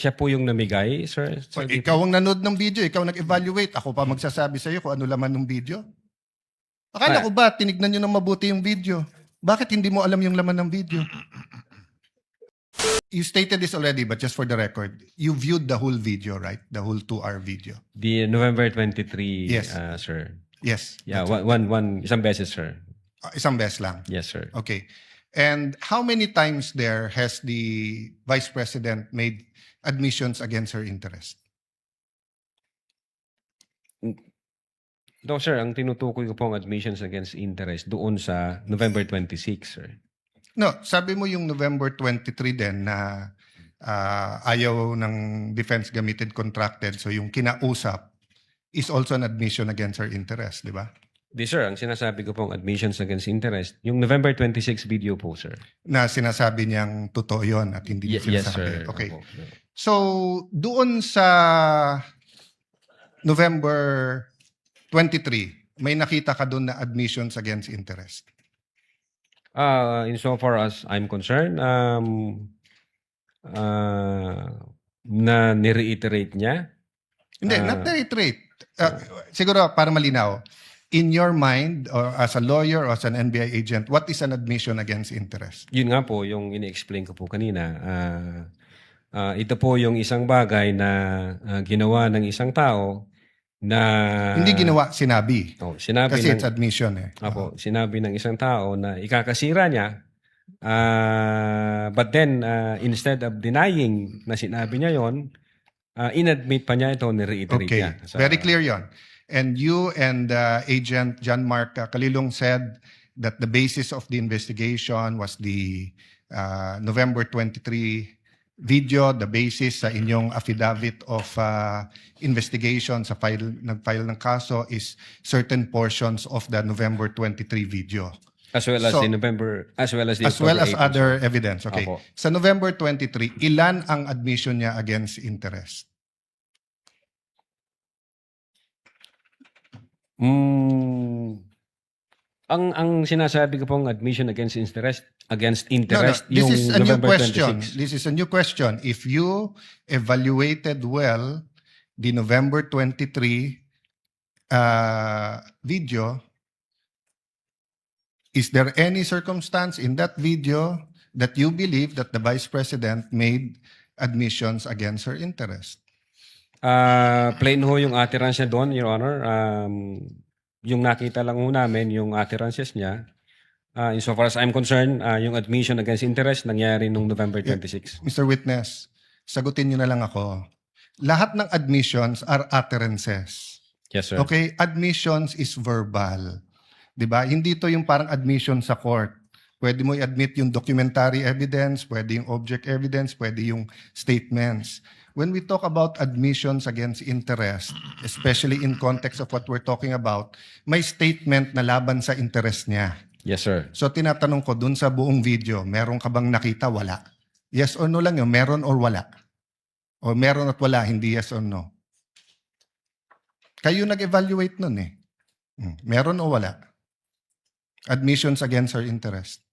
Siya po yung namigay, sir? So, ikaw ang nanood ng video, ikaw nag-evaluate, ako pa magsasabi sa iyo kung ano laman ng video. Akala ko ba, tinignan nyo ng mabuti yung video? Bakit hindi mo alam yung laman ng video? You stated this already, but just for the record, you viewed the whole video, right? The whole 2-hour video. The November 23, Yes. Sir. Yes. Yeah, isang beses, sir. Isang beses lang. Yes, sir. Okay. And how many times there has the Vice President made admissions against her interest? No, sir. Ang tinutukoy ko pong admissions against interest doon sa November 26, sir. No, sabi mo yung November 23 din na ayaw ng defense gamitin contracted. So yung kinausap is also an admission against her interest, di ba? Di, sir. Ang sinasabi ko pong admissions against interest, yung November 26 video po, sir. Na sinasabi niyang totoo yun at hindi niya Yes, sinasabi. sir. Okay. Opo. So, doon sa November 23, may nakita ka doon na admissions against interest. Insofar as I'm concerned, na nireiterate niya. Hindi, not reiterate. Siguro, para malinaw, in your mind, or as a lawyer or as an NBI agent, what is an admission against interest? Yun nga po, yung ini-explain ko po kanina. Ito po yung isang bagay na ginawa ng isang tao na... Hindi ginawa, sinabi. Sinabi Kasi ng, it's admission eh. sinabi ng isang tao na ikakasira niya, but then instead of denying na sinabi niya yon, inadmit pa niya ito, nireiterate Okay, niya. very clear yon. And you and Agent John Mark Kalilong said that the basis of the investigation was the November 23 video, the basis sa inyong affidavit of investigation sa nag-file ng kaso is certain portions of the November 23 video. As well as So, the November, as well as the As well as October 8, other sir. evidence. Okay. Opo. Sa November 23, ilan ang admission niya against interest? Ang sinasabi ko pong admission against interest, This yung is a new November question. 26. This is a new question. If you evaluated well the November 23 video, is there any circumstance in that video that you believe that the Vice President made admissions against her interest? Plain ho yung utterance niya doon, Your Honor. Yung nakita lang ho namin, yung utterances niya. Insofar as I'm concerned, yung admission against interest nangyari nung November 26. Mr. Witness, sagutin niyo na lang ako. Lahat ng admissions are utterances. Yes, sir. Okay? Admissions is verbal. 'Di ba? Hindi to yung parang admission sa court. Pwede mo i-admit yung documentary evidence, pwede yung object evidence, pwede yung statements. When we talk about admissions against interest, especially in context of what we're talking about, may statement na laban sa interest niya. Yes, sir. So tinatanong ko, dun sa buong video, meron ka bang nakita? Wala. Yes or no lang yun, meron or wala. O meron at wala, hindi yes or no. Kayo nag-evaluate nun eh. Meron o wala? Admissions against her interest.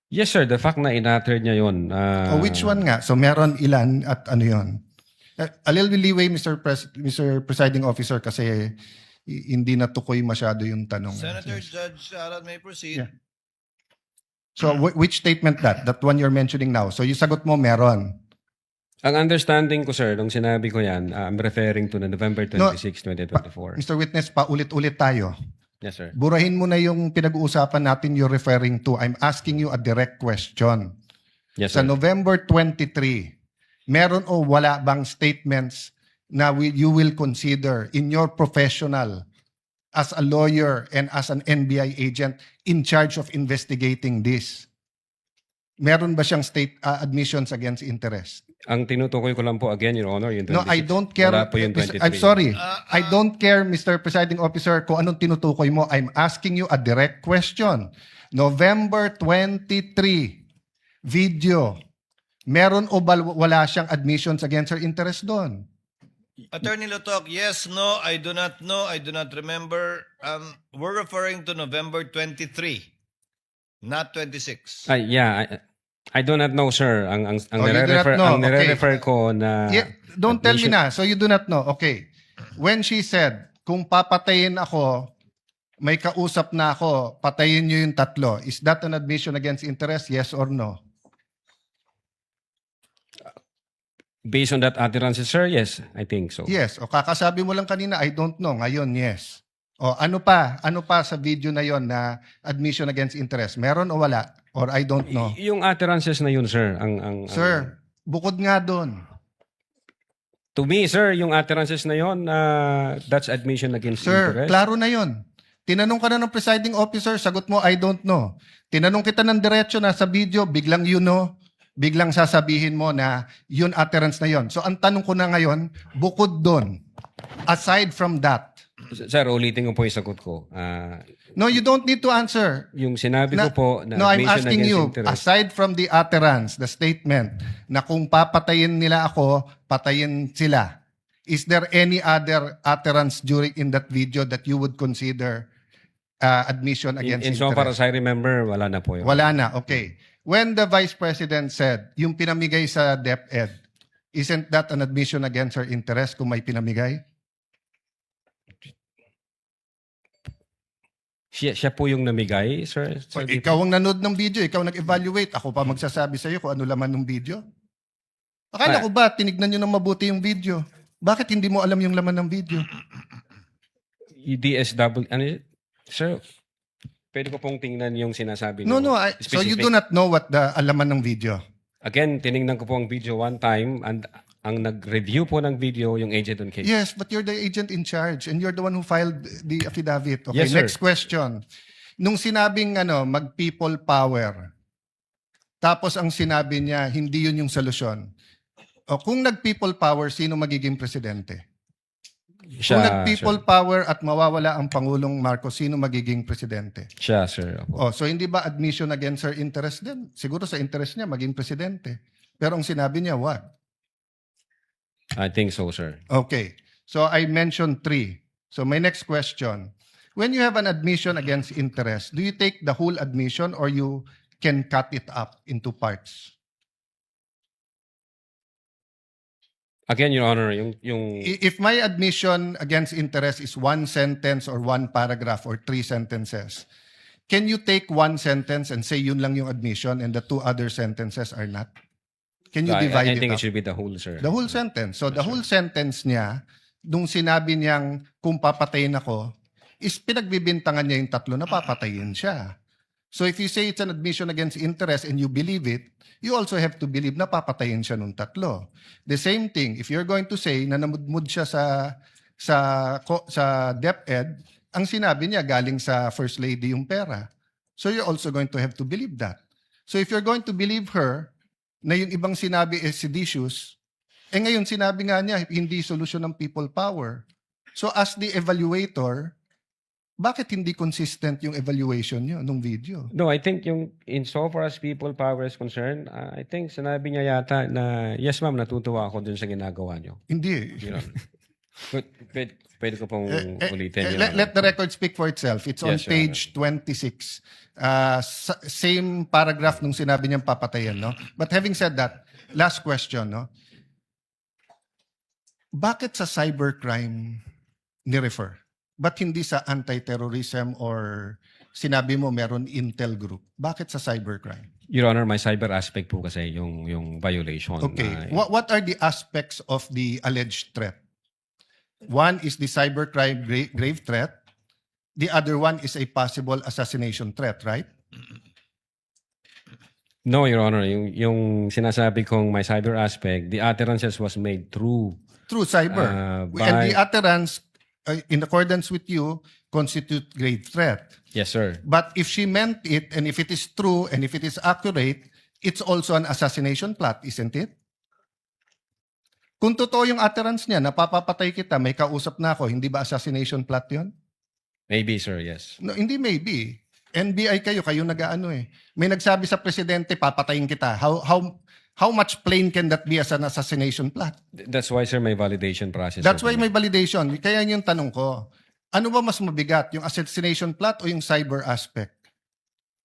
Yes, sir. The fact na in-utter niya yun. O which one nga? So meron ilan at ano yun? A little bit leeway, Mr. Presiding Officer, kasi hindi natukoy masyado yung tanong. Senator Judge Alan may proceed. Yeah. So which statement that? That one you're mentioning now. So yung sagot mo, meron. Ang understanding ko, sir, nung sinabi ko yan, I'm referring to the November 26, 2024. Mr. Witness, paulit-ulit tayo. Yes, sir. Burahin mo na yung pinag-uusapan natin you're referring to. I'm asking you a direct question. Yes, Sa sir. November 23, meron o wala bang statements na you will consider in your professional as a lawyer and as an NBI agent in charge of investigating this? Meron ba siyang admissions against interest? Ang tinutukoy ko lang po again, Your Honor, yung 26. No, I don't care. Wala po yung 23. I'm sorry. I don't care, Mr. Presiding Officer, kung anong tinutukoy mo. I'm asking you a direct question. November 23, video. Meron o wala siyang admissions against her interest doon? Attorney Lotok, yes, no, I do not know, I do not remember. We're referring to November 23, not 26. Yeah. I do not know, sir. Ang Oh, you do not know. ang nire-refer ko na Yeah, don't tell me admission- na. So you do not know. Okay. When she said, kung papatayin ako, may kausap na ako, patayin niyo yung tatlo. Is that an admission against interest? Yes or no? based on that utterance, sir, yes, I think so. Yes. O kakasabi mo lang kanina, I don't know. Ngayon, yes. O ano pa? Ano pa sa video na yon na admission against interest? Meron o wala? Or I don't know? Yung utterances na yun, sir, Sir, bukod nga doon. to me, sir, yung utterances na yun, that's admission against Sir, interest. klaro na yon. Tinanong ka na ng presiding officer, sagot mo, I don't know. Tinanong kita ng diretso na sa video, biglang you know, biglang sasabihin mo na yun utterance na yon. So ang tanong ko na ngayon, bukod doon, aside from that, Sir, ulitin ko po yung sagot ko. no, you don't need to answer. Yung sinabi ko po na No, I'm admission asking against you, interest. aside from the utterance, the statement, na kung papatayin nila ako, patayin sila, is there any other utterance during in that video that you would consider admission against In so far interest? as I remember, wala na po yun. Wala na, okay. When the Vice President said, yung pinamigay sa DepEd, isn't that an admission against her interest kung may pinamigay? Siya po yung namigay, sir. So, ikaw ang nanood ng video, ikaw nag-evaluate, ako pa magsasabi sa iyo kung ano laman ng video. Akala ko ba, tinignan nyo ng mabuti yung video? Bakit hindi mo alam yung laman ng video? DSW, ano yun? Sir, pwede ko pong tingnan yung sinasabi No, niyo. so you Specific. do not know what the alaman ng video. Again, tiningnan ko po ang video one time and ang nag-review po ng video yung agent on case. Yes, but you're the agent in charge and you're the one who filed the affidavit. Okay, Yes, sir. next question. Nung sinabing mag-people power, tapos ang sinabi niya, hindi yun yung solusyon. O kung nag-people power, sino magiging presidente? Kung nag-people power at mawawala ang Pangulong Marcos, sino magiging presidente? Siya, sir. Opo. So hindi ba admission against her interest din? Siguro sa interest niya, maging presidente. Pero ang sinabi niya, what? I think so, sir. Okay. So I mentioned 3. So my next question. When you have an admission against interest, do you take the whole admission or you can cut it up into parts? Again, Your Honor, yung If my admission against interest is 1 sentence or 1 paragraph or 3 sentences, can you take 1 sentence and say yun lang yung admission and the 2 other sentences are not? Can you divide I it think up? it should be the whole, sir. The whole sentence. So the whole sentence niya, nung sinabi niyang kung papatayin ako, is pinagbibintangan niya yung tatlo na papatayin siya. So if you say it's an admission against interest and you believe it, you also have to believe na papatayin siya nung tatlo. The same thing, if you're going to say na namudmud siya sa DepEd, ang sinabi niya galing sa First Lady yung pera. So you're also going to have to believe that. So if you're going to believe her na yung ibang sinabi is seditious, ngayon sinabi nga niya hindi solusyon ng people power. So as the evaluator, bakit hindi consistent yung evaluation niyo nung video? No, I think yung in so far as people power is concerned, I think sinabi niya yata na, yes ma'am, natutuwa ako dun sa ginagawa niyo. Hindi. You know. Pwede ko pong ulitin. Your Let Honor. the record speak for itself. It's on Yes, Your page 26. Same paragraph nung sinabi niyang papatayan, no? But having said that, last question, no? Bakit sa cybercrime ni-refer? Ba't hindi sa anti-terrorism or sinabi mo meron Intel Group? Bakit sa cybercrime? Your Honor, my cyber aspect po kasi yung violation. Okay. What are the aspects of the alleged threat? One is the cybercrime grave threat. The other one is a possible assassination threat, right? No, Your Honor, yung sinasabi kong my cyber aspect, the utterances was made through Through cyber. And the utterance, in accordance with you, constitute grave threat. yes, sir. But if she meant it, and if it is true, and if it is accurate, it's also an assassination plot, isn't it? Kung totoo yung utterance niya, napapapatay kita, may kausap na ako, hindi ba assassination plot yun? Maybe, sir, yes. No, hindi maybe. NBI kayo nag-aano eh. May nagsabi sa presidente, papatayin kita. How much plain can that be as an assassination plot? That's why, sir, may validation process. That's sir, why may validation. Kaya yun yung tanong ko. Ano ba mas mabigat, yung assassination plot o yung cyber aspect?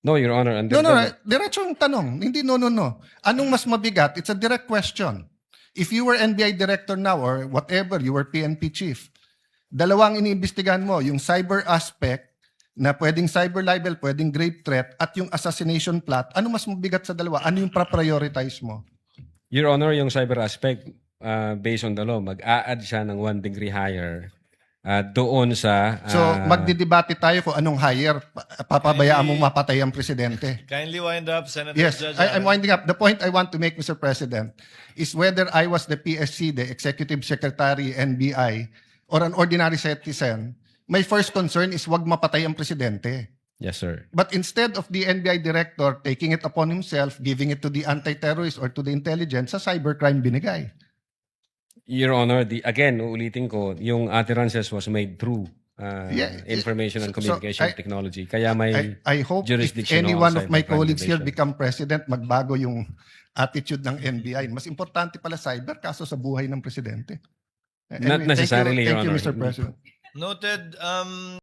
No, Your Honor. Under No, the- diretso yung tanong. Hindi no. Anong mas mabigat? It's a direct question. If you were NBI director now or whatever, you were PNP chief, dalawang iniimbestigahan mo, yung cyber aspect na pwedeng cyber libel, pwedeng grave threat, at yung assassination plot, ano mas mabigat sa dalawa? Ano yung prioritize mo? Your Honor, yung cyber aspect, based on the law, mag-a-add siya ng 1 degree higher doon sa... So, magdidebate tayo kung anong higher, papabayaan mong mapatay ang presidente. Kindly wind up, Senator Yes, Judge. I'm winding up. The point I want to make, Mr. President, is whether I was the PSC, the Executive Secretary, NBI, or an ordinary citizen, my first concern is wag mapatay ang presidente. Yes, sir. But instead of the NBI director taking it upon himself, giving it to the anti-terrorist or to the intelligence, sa cybercrime binigay. Your Honor, again, uulitin ko, yung utterances was made through Yeah, information and so communication I- technology. Kaya may I hope if jurisdiction any on one of my cybercrime colleagues here division. become president, magbago yung attitude ng NBI. Mas importante pala cyber kaso sa buhay ng presidente. Not necessarily, Your Thank you, Honor. Mr. President. Noted.